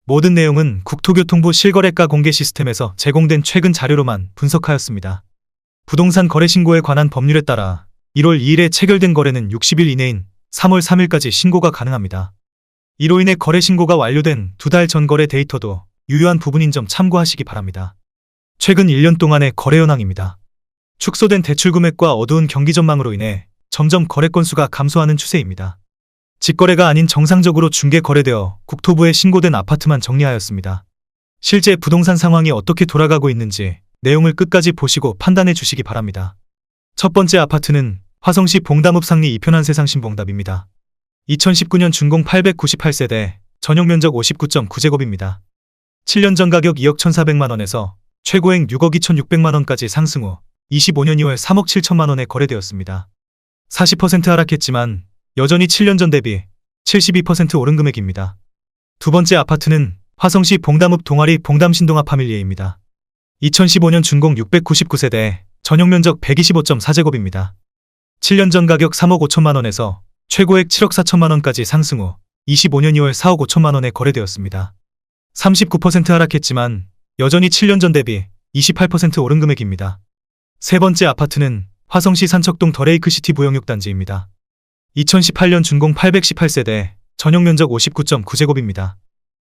모든 내용은 국토교통부 실거래가 공개 시스템에서 제공된 최근 자료로만 분석하였습니다. 부동산 거래 신고에 관한 법률에 따라 1월 2일에 체결된 거래는 60일 이내인 3월 3일까지 신고가 가능합니다. 이로 인해 거래 신고가 완료된 2달 전 거래 데이터도 유효한 부분인 점 참고하시기 바랍니다. 최근 1년 동안의 거래 현황입니다. 축소된 대출 금액과 어두운 경기 전망으로 인해 점점 거래 건수가 감소하는 추세입니다. 직거래가 아닌 정상적으로 중개 거래되어 국토부에 신고된 아파트만 정리하였습니다. 실제 부동산 상황이 어떻게 돌아가고 있는지 내용을 끝까지 보시고 판단해 주시기 바랍니다. 첫 번째 아파트는 화성시 봉담읍 상리 2편한 세상신봉답입니다. 2019년 준공 898세대, 전용 면적 59.9제곱입니다. 7년 전 가격 2억 1,400만원에서 최고액 6억 2,600만원까지 상승 후 25년 2월 3억 7천만원에 거래되었습니다. 40% 하락했지만 여전히 7년 전 대비 72% 오른 금액입니다. 두 번째 아파트는 화성시 봉담읍 동아리 봉담신동아 파밀리에입니다. 2015년 준공 699세대, 전용 면적 125.4제곱입니다. 7년 전 가격 3억 5천만원에서 최고액 7억 4천만원까지 상승 후 25년 2월 4억 5천만원에 거래되었습니다. 39% 하락했지만 여전히 7년 전 대비 28% 오른 금액입니다. 세 번째 아파트는 화성시 산척동 더레이크시티 부영육단지입니다. 2018년 준공 818세대, 전용 면적 59.9제곱입니다.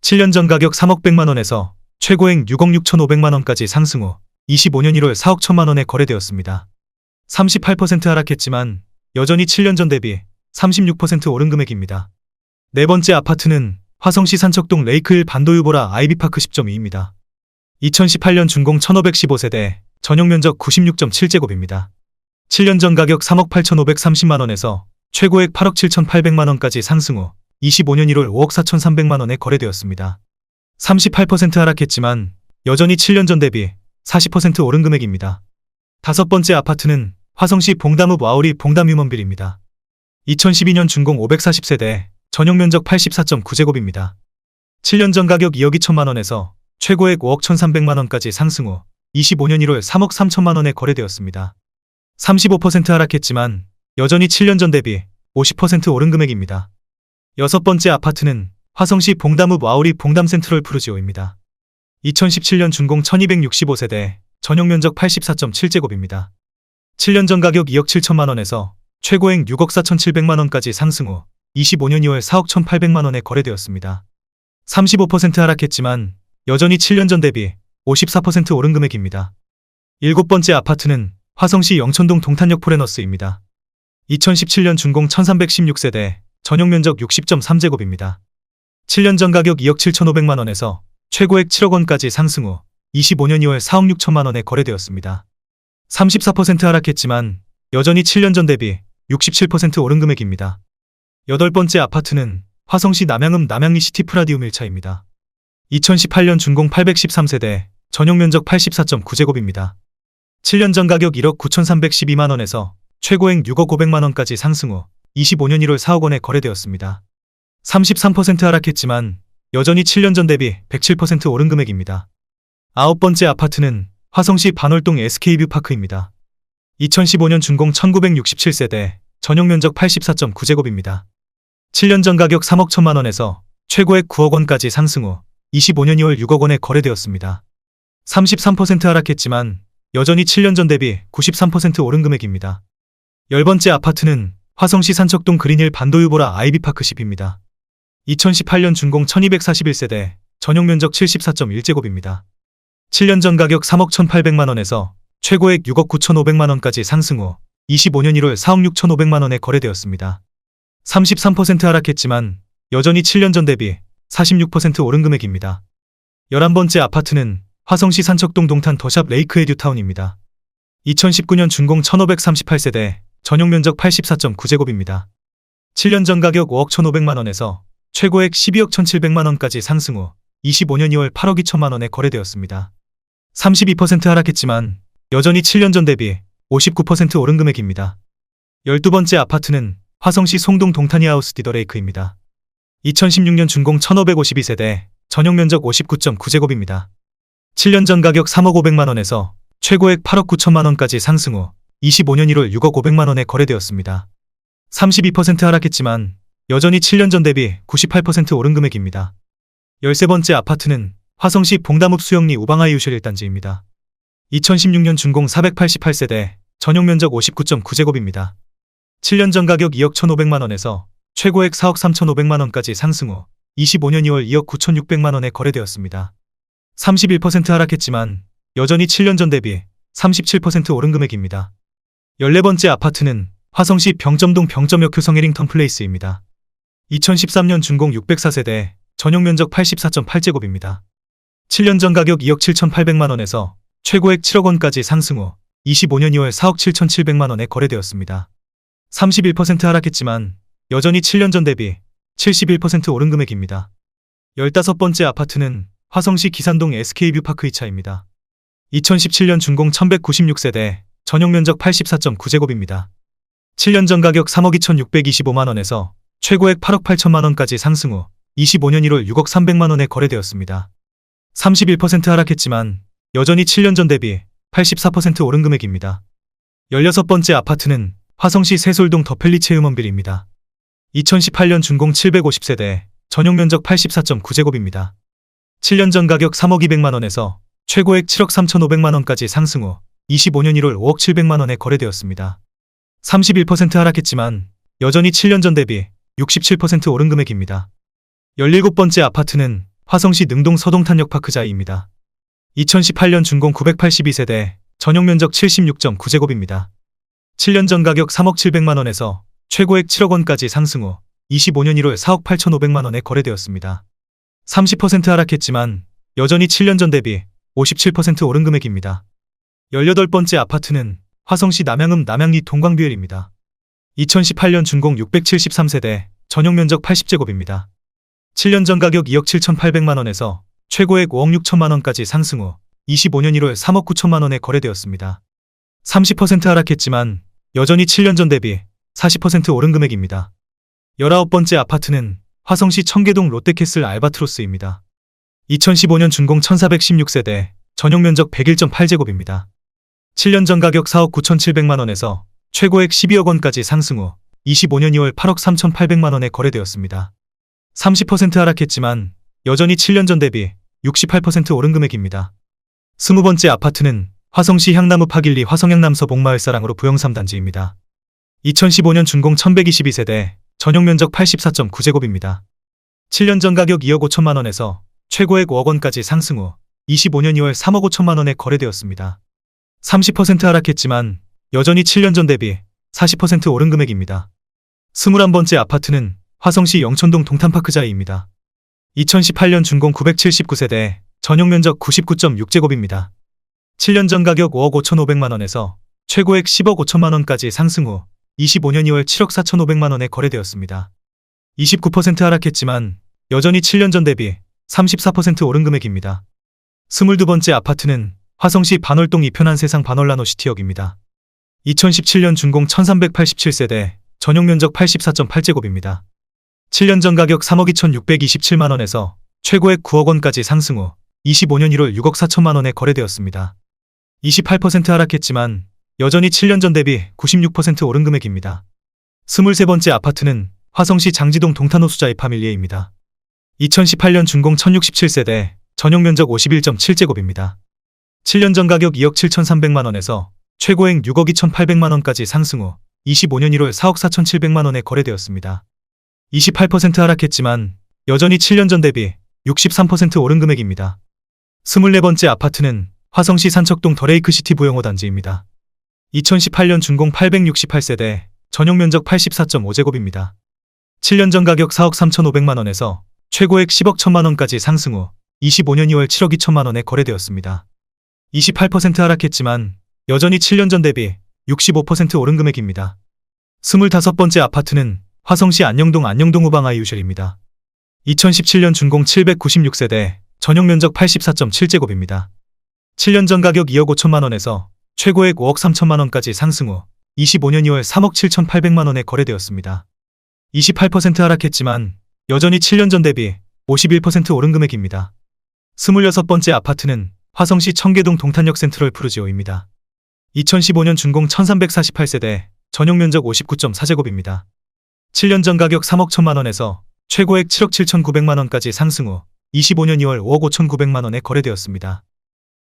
7년 전 가격 3억 100만원에서 최고액 6억 6,500만원까지 상승 후 25년 1월 4억 1천만원에 거래되었습니다. 38% 하락했지만 여전히 7년 전 대비 36% 오른 금액입니다. 네 번째 아파트는 화성시 산척동 레이크힐 반도유보라 아이비파크 10.2입니다. 2018년 준공 1515세대, 전용 면적 96.7제곱입니다. 7년 전 가격 3억 8,530만원에서 최고액 8억 7,800만원까지 상승 후 25년 1월 5억 4,300만원에 거래되었습니다. 38% 하락했지만 여전히 7년 전 대비 40% 오른 금액입니다. 다섯 번째 아파트는 화성시 봉담읍 와우리 봉담휴먼빌입니다. 2012년 준공 540세대, 전용 면적 84.9제곱입니다. 7년 전 가격 2억 2천만원에서 최고액 5억 1,300만원까지 상승 후 25년 1월 3억 3천만원에 거래되었습니다. 35% 하락했지만 여전히 7년 전 대비 50% 오른 금액입니다. 여섯 번째 아파트는 화성시 봉담읍 와우리 봉담센트럴 푸르지오입니다. 2017년 준공 1265세대, 전용 면적 84.7제곱입니다. 7년 전 가격 2억 7천만원에서 최고액 6억 4,700만원까지 상승 후 25년 2월 4억 1,800만원에 거래되었습니다. 35% 하락했지만 여전히 7년 전 대비 54% 오른 금액입니다. 일곱 번째 아파트는 화성시 영천동 동탄역 포레너스입니다. 2017년 준공 1316세대, 전용 면적 60.3제곱입니다. 7년 전 가격 2억 7,500만원에서 최고액 7억원까지 상승 후 25년 2월 4억 6천만원에 거래되었습니다. 34% 하락했지만 여전히 7년 전 대비 67% 오른 금액입니다. 여덟 번째 아파트는 화성시 남양읍 남양리 시티프라디움 1차입니다. 2018년 준공 813세대, 전용 면적 84.9제곱입니다. 7년 전 가격 1억 9,312만원에서 최고액 6억 500만원까지 상승 후 25년 1월 4억원에 거래되었습니다. 33% 하락했지만 여전히 7년 전 대비 107% 오른 금액입니다. 아홉 번째 아파트는 화성시 반월동 SK뷰파크입니다. 2015년 준공 1967세대, 전용 면적 84.9제곱입니다. 7년 전 가격 3억 1천만원에서 최고액 9억원까지 상승 후 25년 2월 6억원에 거래되었습니다. 33% 하락했지만 여전히 7년 전 대비 93% 오른 금액입니다. 열 번째 아파트는 화성시 산척동 그린힐 반도유보라 아이비파크 10입니다. 2018년 준공 1241세대, 전용 면적 74.1제곱입니다. 7년 전 가격 3억 1,800만원에서 최고액 6억 9,500만원까지 상승 후 25년 1월 4억 6,500만원에 거래되었습니다. 33% 하락했지만 여전히 7년 전 대비 46% 오른 금액입니다. 11번째 아파트는 화성시 산척동 동탄 더샵 레이크 에듀타운입니다. 2019년 준공 1538세대, 전용 면적 84.9제곱입니다. 7년 전 가격 5억 1,500만원에서 최고액 12억 1,700만원까지 상승 후 25년 2월 8억 2천만원에 거래되었습니다. 32% 하락했지만 여전히 7년 전 대비 59% 오른 금액입니다. 12번째 아파트는 화성시 송동 동탄이하우스 디더레이크입니다. 2016년 준공 1552세대, 전용 면적 59.9제곱입니다. 7년 전 가격 3억 500만원에서 최고액 8억 9천만원까지 상승 후 25년 1월 6억 500만원에 거래되었습니다. 32% 하락했지만 여전히 7년 전 대비 98% 오른 금액입니다. 13번째 아파트는 화성시 봉담읍 수영리 우방하이우실 1단지입니다. 2016년 준공 488세대, 전용면적 59.9제곱입니다. 7년 전 가격 2억 1,500만원에서 최고액 4억 3,500만원까지 상승 후 25년 2월 2억 9,600만원에 거래되었습니다. 31% 하락했지만 여전히 7년 전 대비 37% 오른 금액입니다. 14번째 아파트는 화성시 병점동 병점역 효성 해링턴 플레이스입니다. 2013년 준공 604세대, 전용면적 84.8제곱입니다. 7년 전 가격 2억 7,800만원에서 최고액 7억원까지 상승 후 25년 2월 4억 7,700만원에 거래되었습니다. 31% 하락했지만 여전히 7년 전 대비 71% 오른 금액입니다. 15번째 아파트는 화성시 기산동 SK뷰파크 2차입니다. 2017년 준공 1196세대, 전용면적 84.9제곱입니다. 7년 전 가격 3억 2,625만원에서 최고액 8억 8천만원까지 상승 후 25년 1월 6억 300만원에 거래되었습니다. 31% 하락했지만 여전히 7년 전 대비 84% 오른 금액입니다. 16번째 아파트는 화성시 세솔동 더펠리 체험원빌입니다. 2018년 준공 750세대, 전용면적 84.9제곱입니다. 7년 전 가격 3억 200만원에서 최고액 7억 3,500만원까지 상승 후 25년 1월 5억 700만원에 거래되었습니다. 31% 하락했지만 여전히 7년 전 대비 67% 오른 금액입니다. 17번째 아파트는 화성시 능동 서동탄역파크자이입니다. 2018년 준공 982세대, 전용면적 76.9제곱입니다. 7년 전 가격 3억 700만원에서 최고액 7억원까지 상승 후 25년 1월 4억 8,500만원에 거래되었습니다. 30% 하락했지만 여전히 7년 전 대비 57% 오른 금액입니다. 18번째 아파트는 화성시 남양읍 남양리 동광뷰엘입니다. 2018년 준공 673세대, 전용면적 80제곱입니다. 7년 전 가격 2억 7,800만원에서 최고액 5억 6천만원까지 상승 후 25년 1월 3억 9천만원에 거래되었습니다. 30% 하락했지만 여전히 7년 전 대비 40% 오른 금액입니다. 19번째 아파트는 화성시 청계동 롯데캐슬 알바트로스입니다. 2015년 준공 1416세대, 전용면적 101.8제곱입니다. 7년 전 가격 4억 9,700만원에서 최고액 12억원까지 상승 후 25년 2월 8억 3,800만원에 거래되었습니다. 30% 하락했지만 여전히 7년 전 대비 68% 오른 금액입니다. 20번째 아파트는 화성시 향남읍 하길리 화성향남서 복마을사랑으로 부영 3단지입니다. 2015년 준공 1122세대, 전용면적 84.9제곱입니다. 7년 전 가격 2억 5천만원에서 최고액 5억원까지 상승 후 25년 2월 3억 5천만원에 거래되었습니다. 30% 하락했지만 여전히 7년 전 대비 40% 오른 금액입니다. 21번째 아파트는 화성시 영천동 동탄파크자이입니다. 2018년 준공 979세대, 전용면적 99.6제곱입니다. 7년 전 가격 5억 5,500만원에서 최고액 10억 5천만원까지 상승 후 25년 2월 7억 4,500만원에 거래되었습니다. 29% 하락했지만 여전히 7년 전 대비 34% 오른 금액입니다. 22번째 아파트는 화성시 반월동 이편한 세상 반월라노시티역입니다. 2017년 준공 1387세대, 전용면적 84.8제곱입니다. 7년 전 가격 3억 2,627만원에서 최고액 9억원까지 상승 후 25년 1월 6억 4천만원에 거래되었습니다. 28% 하락했지만 여전히 7년 전 대비 96% 오른 금액입니다. 23번째 아파트는 화성시 장지동 동탄호수자이 파밀리에입니다. 2018년 준공 1067세대, 전용면적 51.7제곱입니다. 7년 전 가격 2억 7,300만원에서 최고액 6억 2,800만원까지 상승 후 25년 1월 4억 4,700만원에 거래되었습니다. 28% 하락했지만 여전히 7년 전 대비 63% 오른 금액입니다. 24번째 아파트는 화성시 산척동 더레이크시티 부영호 단지입니다. 2018년 준공 868세대, 전용면적 84.5제곱입니다. 7년 전 가격 4억 3,500만원에서 최고액 10억 1천만원까지 상승 후 25년 2월 7억 2천만원에 거래되었습니다. 28% 하락했지만 여전히 7년 전 대비 65% 오른 금액입니다. 25번째 아파트는 화성시 안녕동 안녕동 우방하이우실입니다. 2017년 준공 796세대, 전용면적 84.7제곱입니다. 7년 전 가격 2억 5천만원에서 최고액 5억 3천만원까지 상승 후 25년 2월 3억 7,800만원에 거래되었습니다. 28% 하락했지만 여전히 7년 전 대비 51% 오른 금액입니다. 26번째 아파트는 화성시 청계동 동탄역 센트럴 푸르지오입니다. 2015년 준공 1348세대, 전용면적 59.4제곱입니다. 7년 전 가격 3억 1천만원에서 최고액 7억 7,900만원까지 상승 후 25년 2월 5억 5,900만 원에 거래되었습니다.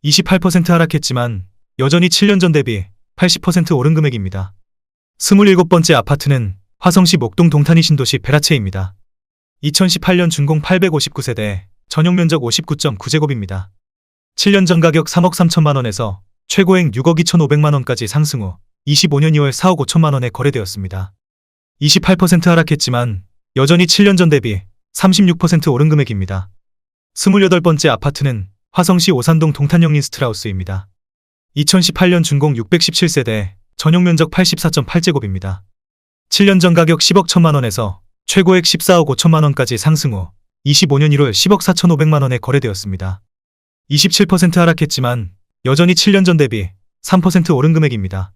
28% 하락했지만 여전히 7년 전 대비 80% 오른 금액입니다. 27번째 아파트는 화성시 목동 동탄이 신도시 베라체입니다. 2018년 준공 859세대, 전용 면적 59.9제곱입니다. 7년 전 가격 3억 3천만 원에서 최고액 6억 2,500만 원까지 상승 후 25년 2월 4억 5천만 원에 거래되었습니다. 28% 하락했지만 여전히 7년 전 대비 36% 오른 금액입니다. 28번째 아파트는 화성시 오산동 동탄 린스트라우스입니다. 2018년 준공 617세대, 전용 면적 84.8제곱입니다. 7년 전 가격 10억 1천만 원에서 최고액 14억 5천만 원까지 상승 후 25년 1월 10억 4,500만 원에 거래되었습니다. 27% 하락했지만 여전히 7년 전 대비 3% 오른 금액입니다.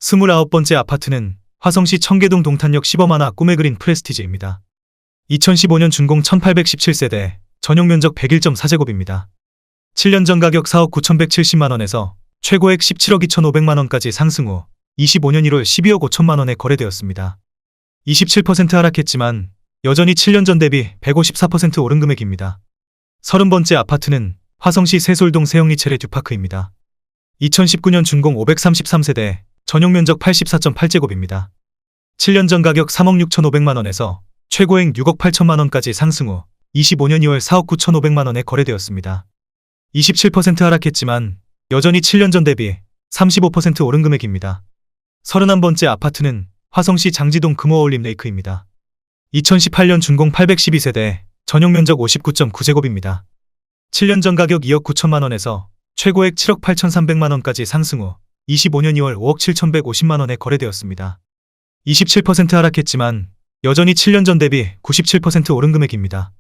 29번째 아파트는 화성시 청계동 동탄역 시범하나 꿈의 그린 프레스티지입니다. 2015년 준공 1817세대, 전용 면적 101.4제곱입니다. 7년 전 가격 4억 9,170만 원에서 최고액 17억 2,500만 원까지 상승 후 25년 1월 12억 5천만 원에 거래되었습니다. 27% 하락했지만 여전히 7년 전 대비 154% 오른 금액입니다. 30번째 아파트는 화성시 세솔동 세영리체레 듀파크입니다. 2019년 준공 533세대, 전용 면적 84.8제곱입니다. 7년 전 가격 3억 6,500만 원에서 최고액 6억 8천만 원까지 상승 후 25년 2월 4억 9,500만 원에 거래되었습니다. 27% 하락했지만 여전히 7년 전 대비 35% 오른 금액입니다. 31번째 아파트는 화성시 장지동 금호어울림 레이크입니다. 2018년 준공 812세대, 전용 면적 59.9제곱입니다. 7년 전 가격 2억 9천만 원에서 최고액 7억 8,300만 원까지 상승 후 25년 2월 5억 7,150만 원에 거래되었습니다. 27% 하락했지만 여전히 7년 전 대비 97% 오른 금액입니다.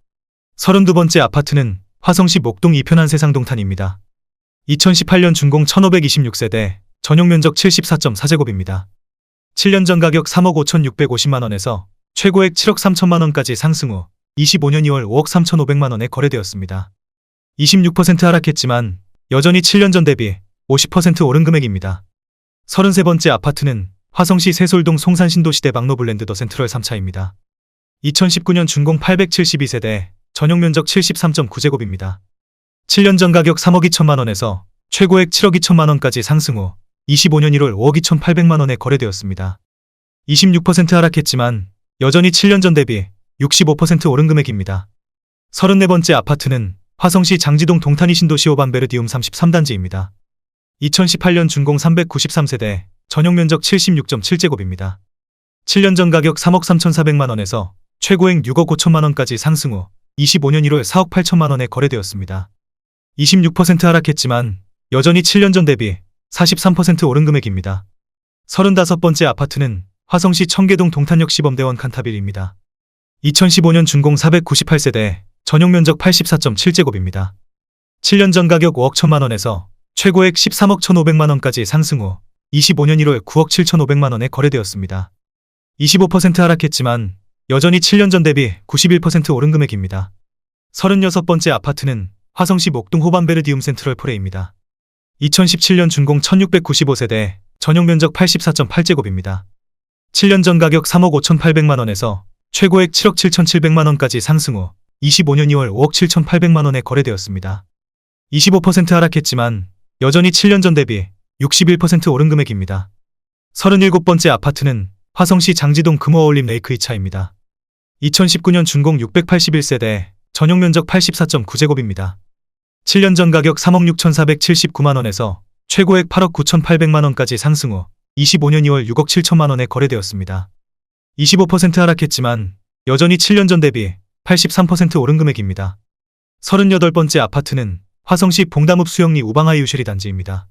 32번째 아파트는 화성시 목동 이편한 세상동탄입니다. 2018년 준공 1526세대, 전용 면적 74.4제곱입니다. 7년 전 가격 3억 5,650만 원에서 최고액 7억 3천만 원까지 상승 후 25년 2월 5억 3,500만 원에 거래되었습니다. 26% 하락했지만 여전히 7년 전 대비 50% 오른 금액입니다. 33번째 아파트는 화성시 세솔동 송산신도시대 박노블랜드 더 센트럴 3차입니다. 2019년 준공 872세대, 전용 면적 73.9제곱입니다. 7년 전 가격 3억 2천만 원에서 최고액 7억 2천만 원까지 상승 후 25년 1월 5억 2,800만 원에 거래되었습니다. 26% 하락했지만 여전히 7년 전 대비 65% 오른 금액입니다. 34번째 아파트는 화성시 장지동 동탄이 신도시 오반베르디움 33단지입니다. 2018년 준공 393세대, 전용 면적 76.7제곱입니다. 7년 전 가격 3억 3,400만 원에서 최고액 6억 5천만 원까지 상승 후 25년 1월 4억 8천만 원에 거래되었습니다. 26% 하락했지만 여전히 7년 전 대비 43% 오른 금액입니다. 35번째 아파트는 화성시 청계동 동탄역 시범대원 칸타빌입니다. 2015년 준공 498세대, 전용 면적 84.7제곱입니다. 7년 전 가격 5억 1천만 원에서 최고액 13억 1,500만 원까지 상승 후 25년 1월 9억 7,500만 원에 거래되었습니다. 25% 하락했지만 여전히 7년 전 대비 91% 오른 금액입니다. 36번째 아파트는 화성시 목동 호반베르디움 센트럴 포레입니다. 2017년 준공 1695세대, 전용 면적 84.8제곱입니다. 7년 전 가격 3억 5,800만 원에서 최고액 7억 7,700만 원까지 상승 후 25년 2월 5억 7,800만 원에 거래되었습니다. 25% 하락했지만 여전히 7년 전 대비 61% 오른 금액입니다. 37번째 아파트는 화성시 장지동 금호어울림 레이크 2차입니다. 2019년 준공 681세대, 전용 면적 84.9제곱입니다. 7년 전 가격 3억 6,479만 원에서 최고액 8억 9,800만 원까지 상승 후 25년 2월 6억 7천만 원에 거래되었습니다. 25% 하락했지만 여전히 7년 전 대비 83% 오른 금액입니다. 38번째 아파트는 화성시 봉담읍 수영리 우방하이 유쉐리 단지입니다.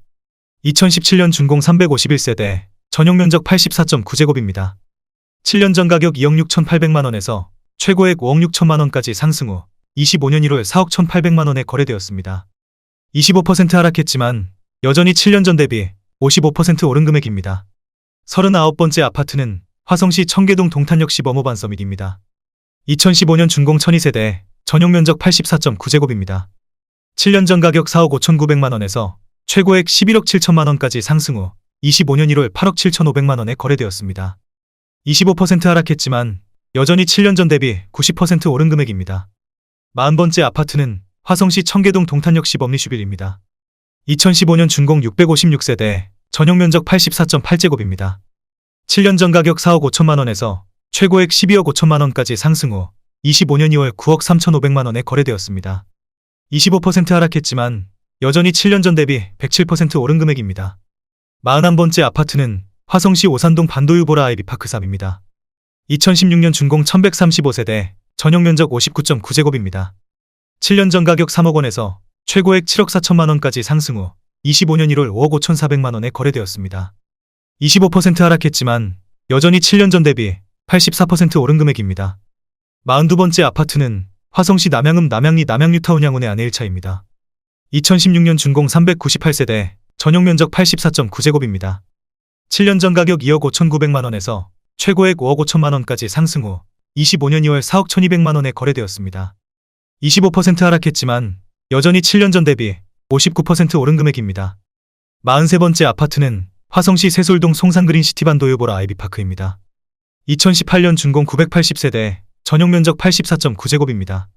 2017년 준공 351세대, 전용 면적 84.9제곱입니다. 7년 전 가격 2억 6,800만 원에서 최고액 5억 6천만 원까지 상승 후 25년 1월 4억 1,800만 원에 거래되었습니다. 25% 하락했지만 여전히 7년 전 대비 55% 오른 금액입니다. 39번째 아파트는 화성시 청계동 동탄역 시범호반 서밋입니다. 2015년 준공 1002세대, 전용 면적 84.9제곱입니다. 7년 전 가격 4억 5,900만 원에서 최고액 11억 7천만 원까지 상승 후 25년 1월 8억 7,500만 원에 거래되었습니다. 25% 하락했지만 여전히 7년 전 대비 90% 오른 금액입니다. 40번째 아파트는 화성시 청계동 동탄역 시범리슈빌입니다. 2015년 준공 656세대, 전용 면적 84.8제곱입니다. 7년 전 가격 4억 5천만 원에서 최고액 12억 5천만 원까지 상승 후 25년 2월 9억 3,500만 원에 거래되었습니다. 25% 하락했지만 여전히 7년 전 대비 107% 오른 금액입니다. 41번째 아파트는 화성시 오산동 반도유보라 아이비파크 3입니다. 2016년 준공 1135세대, 전용 면적 59.9제곱입니다. 7년 전 가격 3억 원에서 최고액 7억 4천만 원까지 상승 후 25년 1월 5억 5,400만 원에 거래되었습니다. 25% 하락했지만 여전히 7년 전 대비 84% 오른 금액입니다. 42번째 아파트는 화성시 남양읍 남양리 남양뉴타운 양운의 아내 1차입니다. 2016년 준공 398세대, 전용 면적 84.9제곱입니다. 7년 전 가격 2억 5,900만 원에서 최고액 5억 5천만 원까지 상승 후 25년 2월 4억 1,200만 원에 거래되었습니다. 25% 하락했지만 여전히 7년 전 대비 59% 오른 금액입니다. 43번째 아파트는 화성시 세솔동 송산그린 시티반 도요보라 아이비파크입니다. 2018년 준공 980세대, 전용 면적 84.9제곱입니다.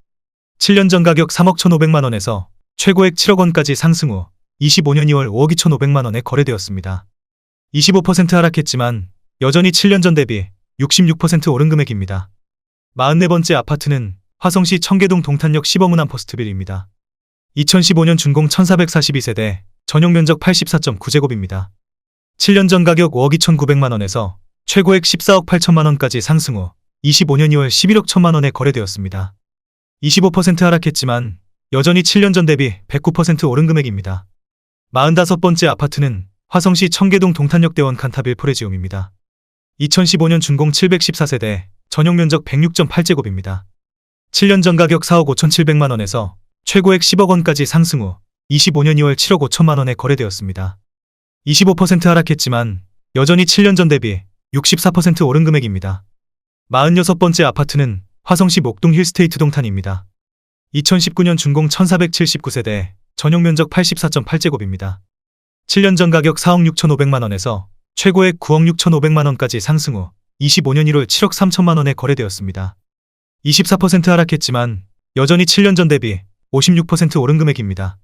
7년 전 가격 3억 1,500만 원에서 최고액 7억 원까지 상승 후 25년 2월 5억 2,500만 원에 거래되었습니다. 25% 하락했지만 여전히 7년 전 대비 66% 오른 금액입니다. 44번째 아파트는 화성시 청계동 동탄역 시범운암 포스트빌입니다. 2015년 준공 1442세대, 전용 면적 84.9제곱입니다. 7년 전 가격 5억 2,900만 원에서 최고액 14억 8천만 원까지 상승 후 25년 2월 11억 1천만 원에 거래되었습니다. 25% 하락했지만 여전히 7년 전 대비 109% 오른 금액입니다. 45번째 아파트는 화성시 청계동 동탄역 대원 칸타빌 포레지움입니다. 2015년 준공 714세대, 전용 면적 106.8제곱입니다. 7년 전 가격 4억 5,700만 원에서 최고액 10억 원까지 상승 후 25년 2월 7억 5천만 원에 거래되었습니다. 25% 하락했지만 여전히 7년 전 대비 64% 오른 금액입니다. 46번째 아파트는 화성시 목동 힐스테이트 동탄입니다. 2019년 준공 1479세대, 전용 면적 84.8제곱입니다. 7년 전 가격 4억 6,500만 원에서 최고액 9억 6,500만 원까지 상승 후 25년 1월 7억 3천만 원에 거래되었습니다. 24% 하락했지만 여전히 7년 전 대비 56% 오른 금액입니다.